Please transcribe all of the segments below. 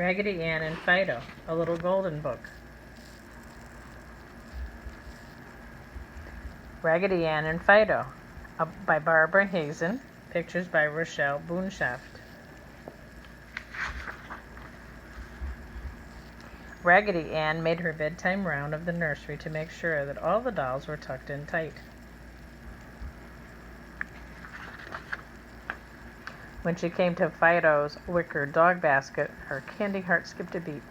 Raggedy Ann and Fido, a little golden book. Raggedy Ann and Fido, by Barbara Hazen, pictures by Rochelle Boonshaft. Raggedy Ann made her bedtime round of the nursery to make sure that all the dolls were tucked in tight. When she came to Fido's wicker dog basket, her candy heart skipped a beat.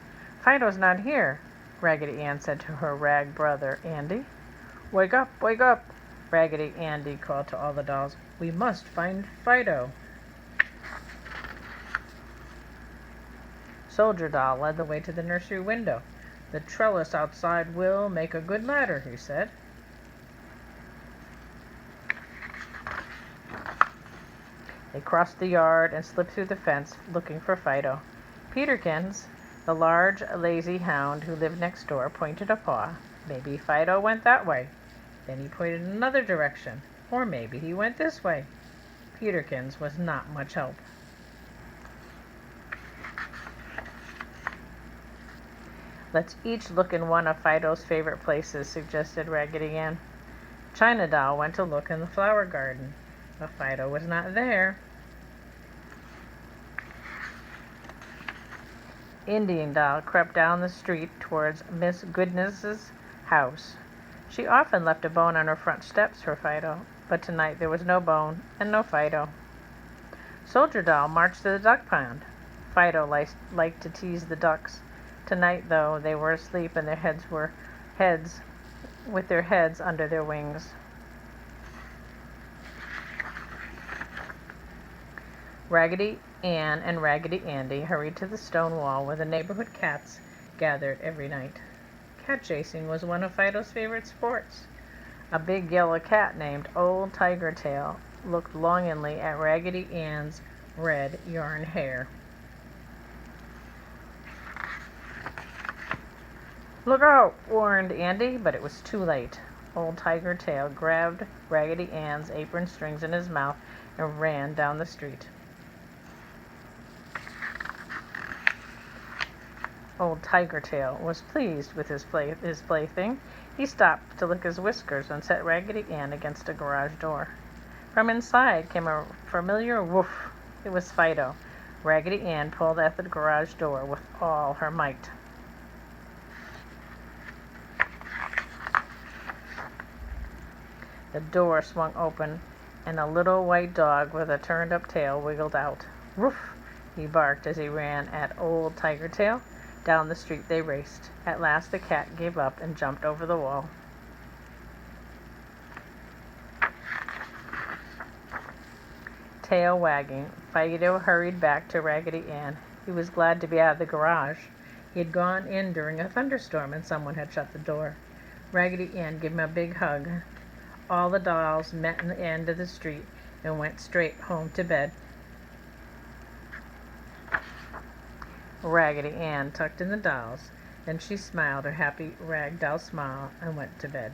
"Fido's not here," Raggedy Ann said to her rag brother, Andy. "Wake up, wake up!" Raggedy Andy called to all the dolls. "We must find Fido." Soldier Doll led the way to the nursery window. "The trellis outside will make a good ladder," he said. They crossed the yard and slipped through the fence, looking for Fido. Peterkins, the large, lazy hound who lived next door, pointed a paw. Maybe Fido went that way. Then he pointed in another direction. Or maybe he went this way. Peterkins was not much help. "Let's each look in one of Fido's favorite places," suggested Raggedy Ann. China Doll went to look in the flower garden, but Fido was not there. Indian Doll crept down the street towards Miss Goodness's house. She often left a bone on her front steps for Fido, but tonight there was no bone and no Fido. Soldier Doll marched to the duck pond. Fido liked to tease the ducks. Tonight, though, they were asleep and with their heads under their wings. Raggedy Ann and Raggedy Andy hurried to the stone wall where the neighborhood cats gathered every night. Cat chasing was one of Fido's favorite sports. A big yellow cat named Old Tiger Tail looked longingly at Raggedy Ann's red yarn hair. "Look out!" warned Andy, but it was too late. Old Tiger Tail grabbed Raggedy Ann's apron strings in his mouth and ran down the street. Old Tiger Tail was pleased with his plaything. He stopped to lick his whiskers and set Raggedy Ann against a garage door. From inside came a familiar woof. It was Fido. Raggedy Ann pulled at the garage door with all her might. The door swung open, and a little white dog with a turned-up tail wiggled out. "Woof!" he barked as he ran at Old Tiger Tail. Down the street they raced. At last the cat gave up and jumped over the wall. Tail wagging, Fido hurried back to Raggedy Ann. He was glad to be out of the garage. He had gone in during a thunderstorm and someone had shut the door. Raggedy Ann gave him a big hug. All the dolls met in the end of the street and went straight home to bed. Raggedy Ann tucked in the dolls. Then she smiled her happy rag doll smile and went to bed.